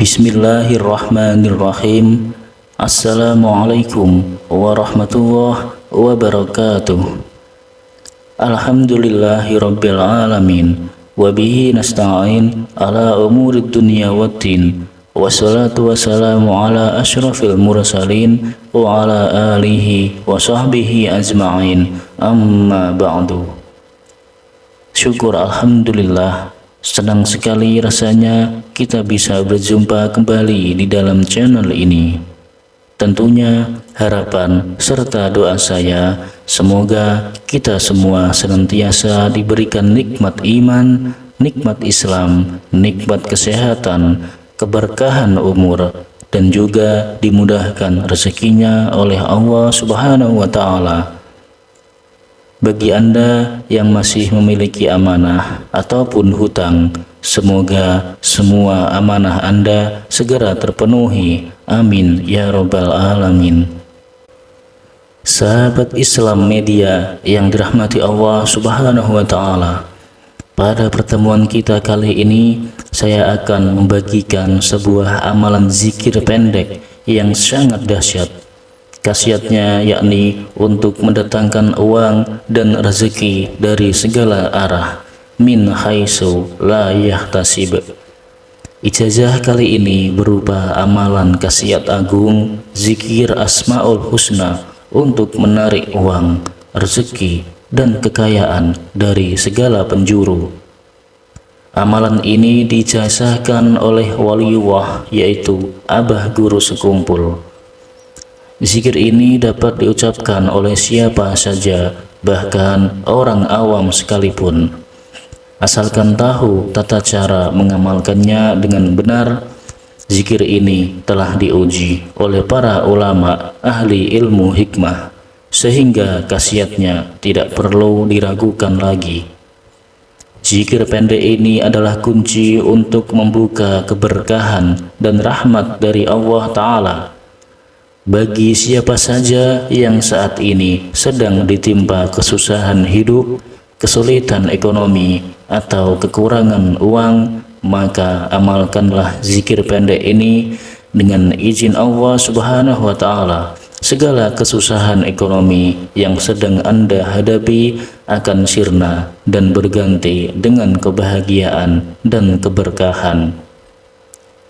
Bismillahirrahmanirrahim. Assalamualaikum warahmatullahi wabarakatuh. Alhamdulillahirabbil alamin. Wabihi nasta'in ala umurid dunya waddin. Wassalatu wassalamu ala asyrafil mursalin wa ala alihi wa sahbihi ajma'in. Amma ba'du. Syukur alhamdulillah, senang sekali rasanya kita bisa berjumpa kembali di dalam channel ini. Tentunya harapan serta doa saya semoga kita semua senantiasa diberikan nikmat iman, nikmat Islam, nikmat kesehatan, keberkahan umur, dan juga dimudahkan rezekinya oleh Allah Subhanahu wa Ta'ala. Bagi Anda yang masih memiliki amanah ataupun hutang, semoga semua amanah Anda segera terpenuhi. Amin ya Rabbal Alamin. Sahabat Islam Media yang dirahmati Allah Subhanahu wa Ta'ala, pada pertemuan kita kali ini saya akan membagikan sebuah amalan zikir pendek yang sangat dahsyat. Khasiatnya yakni untuk mendatangkan uang dan rezeki dari segala arah, min haitsu la yahtasib. Ijazah kali ini berupa amalan khasiat agung zikir Asmaul Husna untuk menarik uang, rezeki, dan kekayaan dari segala penjuru. Amalan ini dijazahkan oleh waliullah, yaitu Abah Guru Sekumpul. Zikir ini dapat diucapkan oleh siapa saja, bahkan orang awam sekalipun, asalkan tahu tata cara mengamalkannya dengan benar. Zikir ini telah diuji oleh para ulama ahli ilmu hikmah, sehingga khasiatnya tidak perlu diragukan lagi. Zikir pendek ini adalah kunci untuk membuka keberkahan dan rahmat dari Allah Ta'ala bagi siapa saja yang saat ini sedang ditimpa kesusahan hidup, kesulitan ekonomi, atau kekurangan uang. Maka amalkanlah zikir pendek ini. Dengan izin Allah Subhanahu wa Ta'ala, segala kesusahan ekonomi yang sedang Anda hadapi akan sirna dan berganti dengan kebahagiaan dan keberkahan.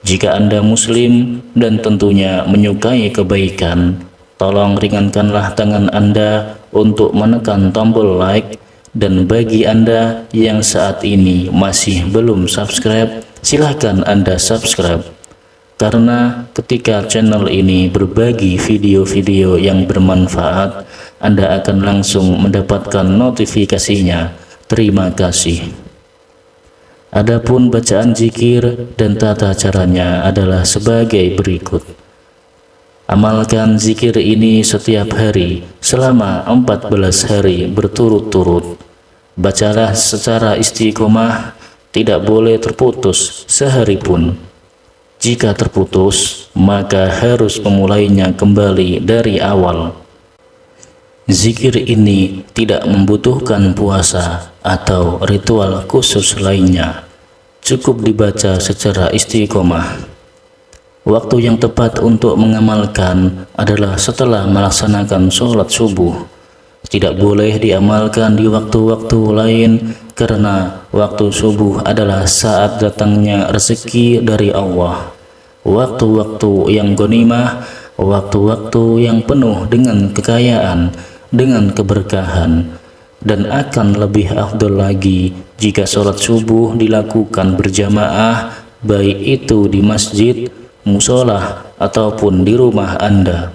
Jika Anda Muslim dan tentunya menyukai kebaikan, tolong ringankanlah tangan Anda untuk menekan tombol like. Dan bagi Anda yang saat ini masih belum subscribe, silahkan Anda subscribe. Karena ketika channel ini berbagi video-video yang bermanfaat, Anda akan langsung mendapatkan notifikasinya. Terima kasih. Adapun bacaan zikir dan tata caranya adalah sebagai berikut. Amalkan zikir ini setiap hari selama 14 hari berturut-turut. Bacalah secara istiqomah, tidak boleh terputus sehari pun. Jika terputus, maka harus memulainya kembali dari awal. Zikir ini tidak membutuhkan puasa atau ritual khusus lainnya. Cukup dibaca secara istiqomah. Waktu yang tepat untuk mengamalkan adalah setelah melaksanakan sholat subuh. Tidak boleh diamalkan di waktu-waktu lain, karena waktu subuh adalah saat datangnya rezeki dari Allah. Waktu-waktu yang ghanimah, waktu-waktu yang penuh dengan kekayaan, dengan keberkahan. Dan akan lebih afdol lagi jika sholat subuh dilakukan berjamaah, baik itu di masjid, musola, ataupun di rumah Anda.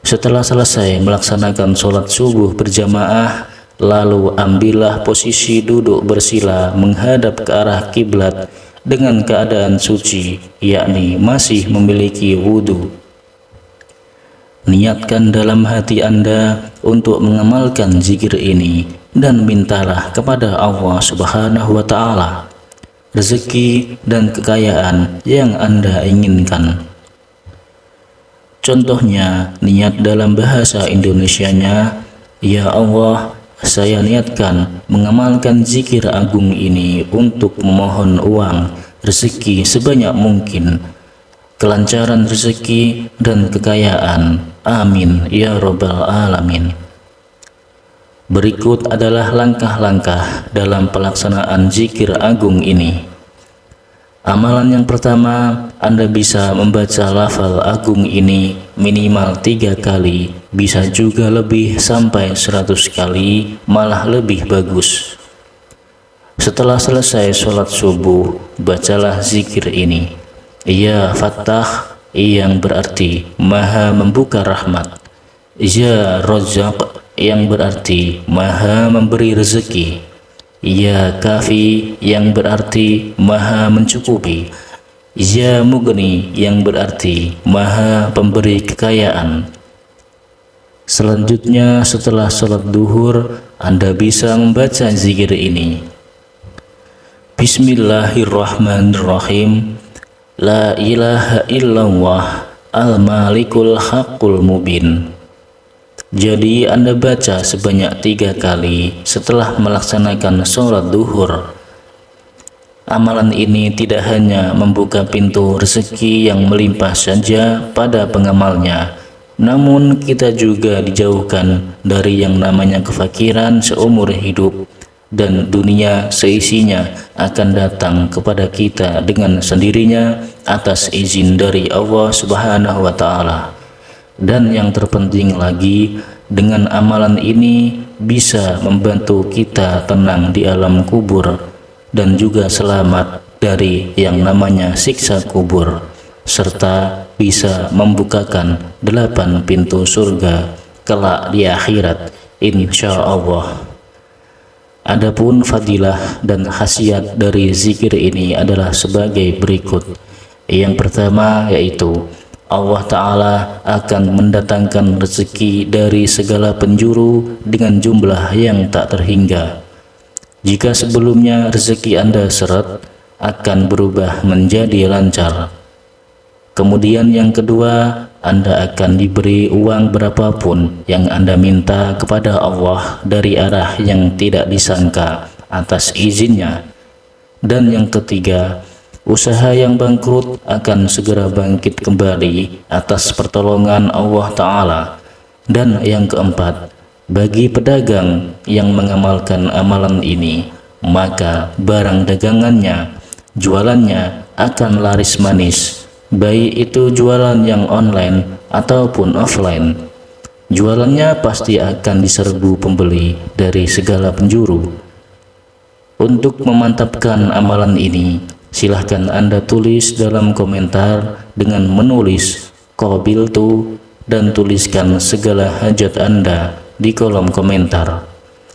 Setelah selesai melaksanakan sholat subuh berjamaah, lalu ambillah posisi duduk bersila menghadap ke arah kiblat dengan keadaan suci, yakni masih memiliki wudhu. Niatkan dalam hati Anda untuk mengamalkan zikir ini dan mintalah kepada Allah Subhanahu wa Ta'ala rezeki dan kekayaan yang Anda inginkan. Contohnya, niat dalam bahasa Indonesianya, ya Allah, saya niatkan mengamalkan zikir agung ini untuk memohon uang, rezeki sebanyak mungkin, kelancaran rezeki dan kekayaan. Amin ya Rabbal Alamin. Berikut adalah langkah-langkah dalam pelaksanaan zikir agung ini. Amalan yang pertama, Anda bisa membaca lafal agung ini minimal 3 kali, bisa juga lebih sampai 100 kali, malah lebih bagus. Setelah selesai sholat subuh, bacalah zikir ini. Ya Fattah, yang berarti Maha membuka rahmat. Ya Razzaq, yang berarti Maha memberi rezeki. Ya Kafi, yang berarti Maha mencukupi. Ya Mugni, yang berarti Maha pemberi kekayaan. Selanjutnya, setelah sholat duhur, Anda bisa membaca zikir ini. Bismillahirrahmanirrahim. La ilaha illallah al-malikul haqqul mubin. Jadi Anda baca sebanyak 3 kali setelah melaksanakan sholat duhur. Amalan ini tidak hanya membuka pintu rezeki yang melimpah saja pada pengamalnya, namun kita juga dijauhkan dari yang namanya kefakiran seumur hidup, dan dunia seisinya akan datang kepada kita dengan sendirinya atas izin dari Allah Subhanahu wa Ta'ala. Dan yang terpenting lagi, dengan amalan ini bisa membantu kita tenang di alam kubur dan juga selamat dari yang namanya siksa kubur, serta bisa membukakan 8 pintu surga kelak di akhirat insya Allah. Adapun fadilah dan khasiat dari zikir ini adalah sebagai berikut. Yang pertama yaitu Allah Ta'ala akan mendatangkan rezeki dari segala penjuru dengan jumlah yang tak terhingga. Jika sebelumnya rezeki Anda seret, akan berubah menjadi lancar. Kemudian yang kedua, Anda akan diberi uang berapapun yang Anda minta kepada Allah dari arah yang tidak disangka atas izinnya. Dan yang ketiga, usaha yang bangkrut akan segera bangkit kembali atas pertolongan Allah Ta'ala. Dan yang keempat, bagi pedagang yang mengamalkan amalan ini, maka barang dagangannya, jualannya akan laris manis, baik itu jualan yang online ataupun offline. Jualannya pasti akan diserbu pembeli dari segala penjuru. Untuk memantapkan amalan ini, silahkan Anda tulis dalam komentar dengan menulis qabiltu dan tuliskan segala hajat Anda di kolom komentar.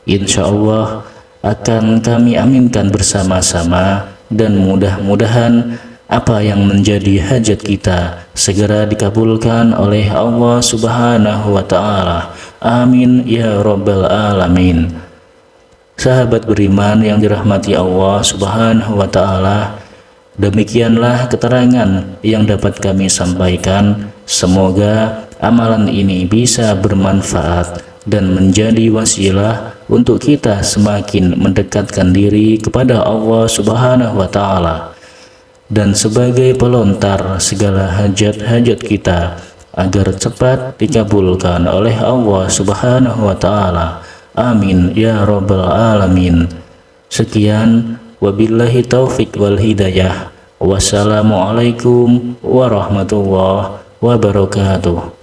Insya Allah akan kami aminkan bersama-sama, dan mudah-mudahan apa yang menjadi hajat kita segera dikabulkan oleh Allah Subhanahu wa Ta'ala. Amin ya Rabbal Alamin. Sahabat beriman yang dirahmati Allah Subhanahu wa Ta'ala, demikianlah keterangan yang dapat kami sampaikan. Semoga amalan ini bisa bermanfaat dan menjadi wasilah untuk kita semakin mendekatkan diri kepada Allah Subhanahu wa Ta'ala, dan sebagai pelontar segala hajat-hajat kita agar cepat dikabulkan oleh Allah Subhanahu wa Ta'ala. Amin ya Rabbal Alamin. Sekian, wabillahi taufik wal hidayah. Wassalamualaikum warahmatullahi wabarakatuh.